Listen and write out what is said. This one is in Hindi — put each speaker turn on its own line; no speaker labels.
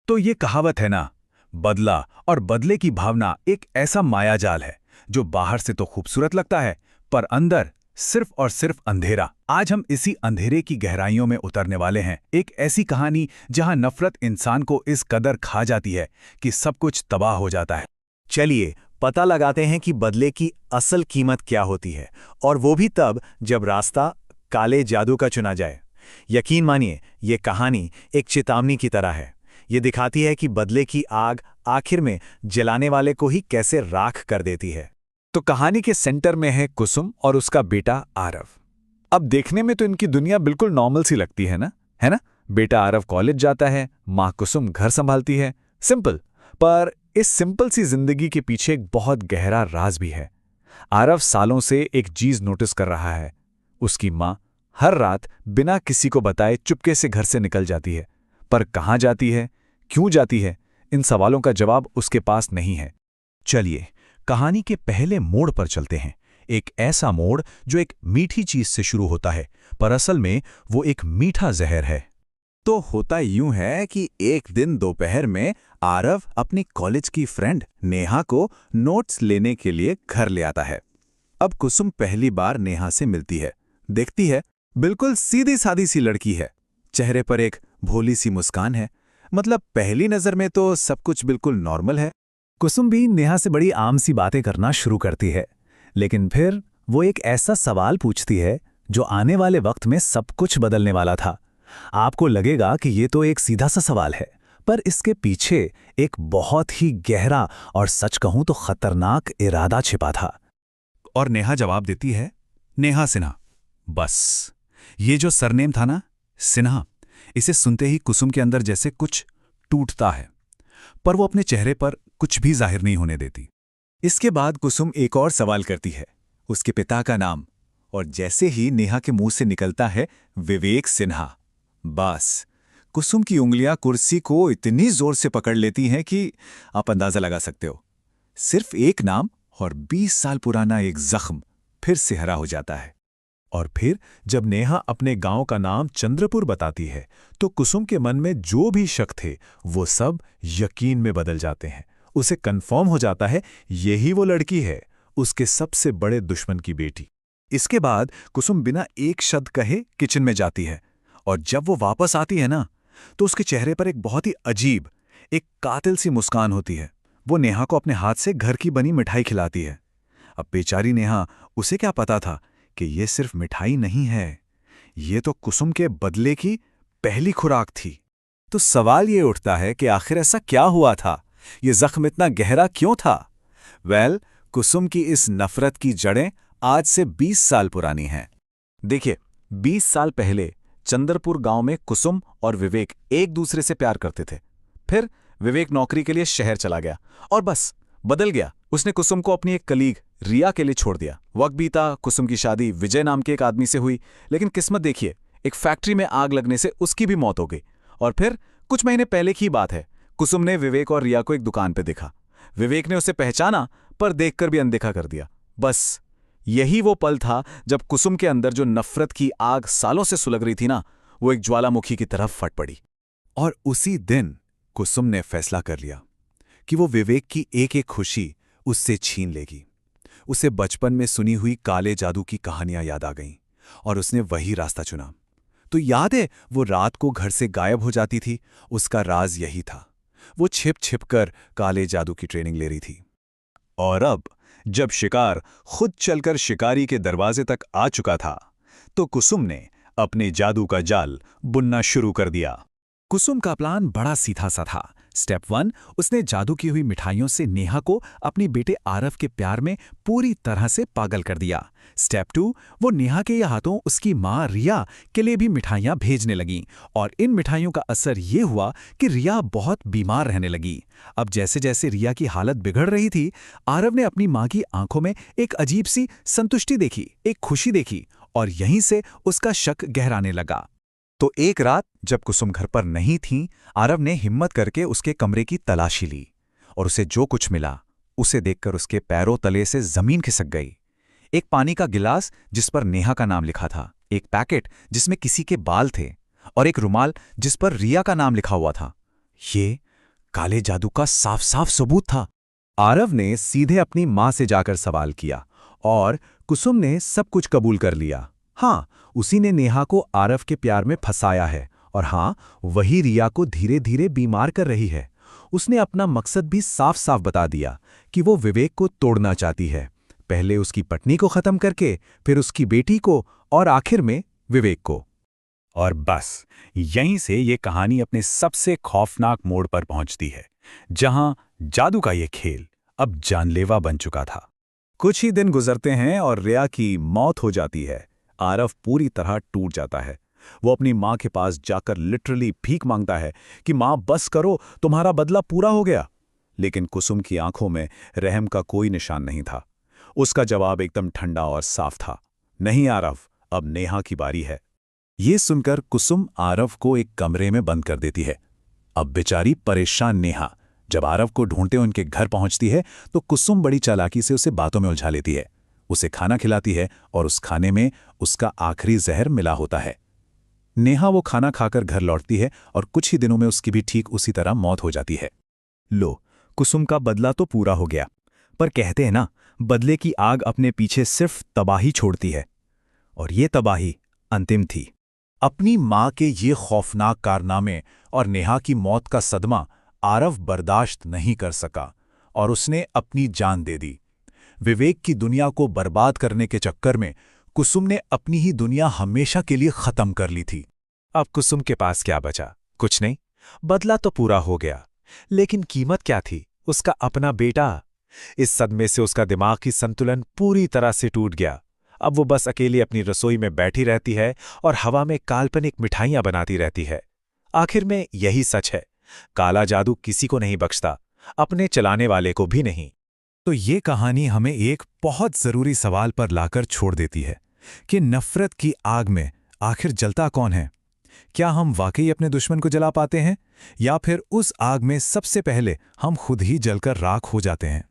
तो ये कहावत है ना, बदला और बदले की भावना एक ऐसा मायाजाल है जो बाहर से तो खूबसूरत लगता है, पर अंदर सिर्फ और सिर्फ अंधेरा। आज हम इसी अंधेरे की गहराइयों में उतरने वाले हैं, एक ऐसी कहानी जहां नफरत इंसान को इस कदर खा जाती है कि सब कुछ तबाह हो जाता है।
चलिए पता लगाते हैं कि बदले की असल कीमत क्या होती है, और वो भी तब जब रास्ता काले जादू का चुना जाए। यकीन मानिए, ये कहानी एक चेतावनी की तरह है। ये दिखाती है कि बदले की आग आखिर में जलाने वाले को ही कैसे राख कर देती है।
तो कहानी के सेंटर में है कुसुम और उसका बेटा आरव। अब देखने में तो इनकी दुनिया बिल्कुल नॉर्मल सी लगती है ना? बेटा आरव कॉलेज जाता है, माँ कुसुम घर संभालती है। सिंपल। पर इस सिंपल सी जिंदगी के पीछे एक बहुत गहरा राज भी है। आरव सालों से एक चीज नोटिस कर रहा है। उसकी माँ हर रात बिना किसी को बताए चुपके से घर से निकल जाती है। पर कहाँ जाती है, क्यों जाती है, इन सवालों का जवाब उसके पास नहीं है।
चलिए कहानी के पहले मोड़ पर चलते हैं। एक ऐसा मोड़ जो एक मीठी चीज से शुरू होता है, पर असल में वो एक मीठा जहर है। तो होता यूं है कि एक दिन दोपहर में आरव अपनी कॉलेज की फ्रेंड नेहा को नोट्स लेने के लिए घर ले आता है। अब कुसुम पहली बार नेहा से मिलती है। देखती है, बिल्कुल सीधी सादी सी लड़की है। चेहरे पर एक भोली सी मुस्कान है। मतलब पहली नजर में तो सब कुछ बिल्कुल नॉर्मल है। कुसुम भी नेहा से बड़ी आम सी बातें करना शुरू करती है, लेकिन फिर वो एक ऐसा सवाल पूछती है जो आने वाले वक्त में सब कुछ बदलने वाला था। आपको लगेगा कि ये तो एक सीधा सा सवाल है, पर इसके पीछे एक बहुत ही गहरा और सच कहूं तो खतरनाक इरादा छिपा था। और नेहा जवाब देती है, नेहा सिन्हा। बस ये जो सरनेम था ना, सिन्हा, इसे सुनते ही कुसुम के अंदर जैसे कुछ टूटता है, पर वो अपने चेहरे पर कुछ भी जाहिर नहीं होने देती। इसके बाद कुसुम एक और सवाल करती है, उसके पिता का नाम, और जैसे ही नेहा के मुंह से निकलता है विवेक सिन्हा, बस कुसुम की उंगलियां कुर्सी को इतनी जोर से पकड़ लेती हैं कि आप अंदाजा लगा सकते हो। सिर्फ एक नाम और 20 साल पुराना एक जख्म फिर से हरा हो जाता है। और फिर जब नेहा अपने गांव का नाम चंद्रपुर बताती है, तो कुसुम के मन में जो भी शक थे वो सब यकीन में बदल जाते हैं। उसे कंफर्म हो जाता है यही वो लड़की है, उसके सबसे बड़े दुश्मन की बेटी। इसके बाद कुसुम बिना एक शब्द कहे किचन में जाती है, और जब वो वापस आती है ना, तो उसके चेहरे पर एक बहुत ही अजीब, एक कातिल सी मुस्कान होती है। वो नेहा को अपने हाथ से घर की बनी मिठाई खिलाती है। अब बेचारी नेहा, उसे क्या पता था कि ये सिर्फ मिठाई नहीं है, ये तो कुसुम के बदले की पहली खुराक थी। तो सवाल ये उठता है कि आखिर ऐसा क्या हुआ था, ये जख्म इतना गहरा क्यों था? कुसुम की इस नफरत की जड़ें आज से 20 साल पुरानी हैं। देखिए, 20 साल पहले चंद्रपुर गांव में कुसुम और विवेक एक दूसरे से प्यार करते थे। फिर विवेक नौकरी के लिए शहर चला गया और बस बदल गया। उसने कुसुम को अपनी एक कलीग रिया के लिए छोड़ दिया। वक्त बीता, कुसुम की शादी विजय नाम के एक आदमी से हुई, लेकिन किस्मत देखिए, एक फैक्ट्री में आग लगने से उसकी भी मौत हो गई। और फिर कुछ महीने पहले की बात है, कुसुम ने विवेक और रिया को एक दुकान पर देखा। विवेक ने उसे पहचाना, पर देखकर भी अनदेखा कर दिया। बस यही वो पल था जब कुसुम के अंदर जो नफरत की आग सालों से सुलग रही थी ना, वो एक ज्वालामुखी की तरफ फट पड़ी। और उसी दिन कुसुम ने फैसला कर लिया कि वो विवेक की एक एक खुशी उससे छीन लेगी। उसे बचपन में सुनी हुई काले जादू की कहानियां याद आ गईं और उसने वही रास्ता चुना। तो याद है, वो रात को घर से गायब हो जाती थी, उसका राज यही था। वो छिप छिप कर काले जादू की ट्रेनिंग ले रही थी। और अब जब शिकार खुद चलकर शिकारी के दरवाजे तक आ चुका था, तो कुसुम ने अपने जादू का जाल बुनना शुरू कर दिया। कुसुम का प्लान बड़ा सीधा सा था। स्टेप 1, उसने जादू की हुई मिठाइयों से नेहा को अपने बेटे आरव के प्यार में पूरी तरह से पागल कर दिया। स्टेप 2, वो नेहा के हाथों उसकी माँ रिया के लिए भी मिठाइयाँ भेजने लगीं, और इन मिठाइयों का असर ये हुआ कि रिया बहुत बीमार रहने लगी। अब जैसे जैसे रिया की हालत बिगड़ रही थी, आरव ने अपनी माँ की आंखों में एक अजीब सी संतुष्टि देखी, एक खुशी देखी, और यहीं से उसका शक गहराने लगा। तो एक रात जब कुसुम घर पर नहीं थी, आरव ने हिम्मत करके उसके कमरे की तलाशी ली, और उसे जो कुछ मिला उसे देखकर उसके पैरों तले से जमीन खिसक गई। एक पानी का गिलास जिस पर नेहा का नाम लिखा था, एक पैकेट जिसमें किसी के बाल थे, और एक रुमाल जिस पर रिया का नाम लिखा हुआ था। ये काले जादू का साफ साफ सबूत था।
आरव ने सीधे अपनी माँ से जाकर सवाल किया और कुसुम ने सब कुछ कबूल कर लिया। हाँ, उसी ने नेहा को आरव के प्यार में फंसाया है और हाँ, वही रिया को धीरे धीरे बीमार कर रही है। उसने अपना मकसद भी साफ साफ बता दिया कि वो विवेक को तोड़ना चाहती है, पहले उसकी पत्नी को खत्म करके, फिर उसकी बेटी को और आखिर में विवेक को।
और बस यहीं से ये कहानी अपने सबसे खौफनाक मोड़ पर पहुंचती है, जहां जादू का ये खेल अब जानलेवा बन चुका था।
कुछ ही दिन गुजरते हैं और रिया की मौत हो जाती है। आरव पूरी तरह टूट जाता है। वो अपनी माँ के पास जाकर लिटरली भीख मांगता है कि माँ बस करो, तुम्हारा बदला पूरा हो गया। लेकिन कुसुम की आंखों में रहम का कोई निशान नहीं था। उसका जवाब एकदम ठंडा और साफ था, नहीं आरव, अब नेहा की बारी है। ये सुनकर कुसुम आरव को एक कमरे में बंद कर देती है। अब बेचारी परेशान नेहा जब आरव को ढूंढते उनके घर पहुंचती है तो कुसुम बड़ी चालाकी से उसे बातों में उलझा लेती है, उसे खाना खिलाती है और उस खाने में उसका आखिरी जहर मिला होता है। नेहा वो खाना खाकर घर लौटती है और कुछ ही दिनों में उसकी भी ठीक उसी तरह मौत हो जाती है।
लो, कुसुम का बदला तो पूरा हो गया, पर कहते हैं ना, बदले की आग अपने पीछे सिर्फ तबाही छोड़ती है, और ये तबाही अंतिम थी।
अपनी माँ के ये खौफनाक कारनामे और नेहा की मौत का सदमा आरव बर्दाश्त नहीं कर सका और उसने अपनी जान दे दी। विवेक की दुनिया को बर्बाद करने के चक्कर में कुसुम ने अपनी ही दुनिया हमेशा के लिए खत्म कर ली थी।
अब कुसुम के पास क्या बचा? कुछ नहीं। बदला तो पूरा हो गया, लेकिन कीमत क्या थी? उसका अपना बेटा। इस सदमे से उसका दिमाग की संतुलन पूरी तरह से टूट गया। अब वो बस अकेली अपनी रसोई में बैठी रहती है और हवा में काल्पनिक मिठाइयां बनाती रहती है। आखिर में यही सच है, काला जादू किसी को नहीं बख्शता, अपने चलाने वाले को भी नहीं।
तो ये कहानी हमें एक बहुत जरूरी सवाल पर लाकर छोड़ देती है कि नफरत की आग में आखिर जलता कौन है? क्या हम वाकई अपने दुश्मन को जला पाते हैं, या फिर उस आग में सबसे पहले हम खुद ही जलकर राख हो जाते हैं?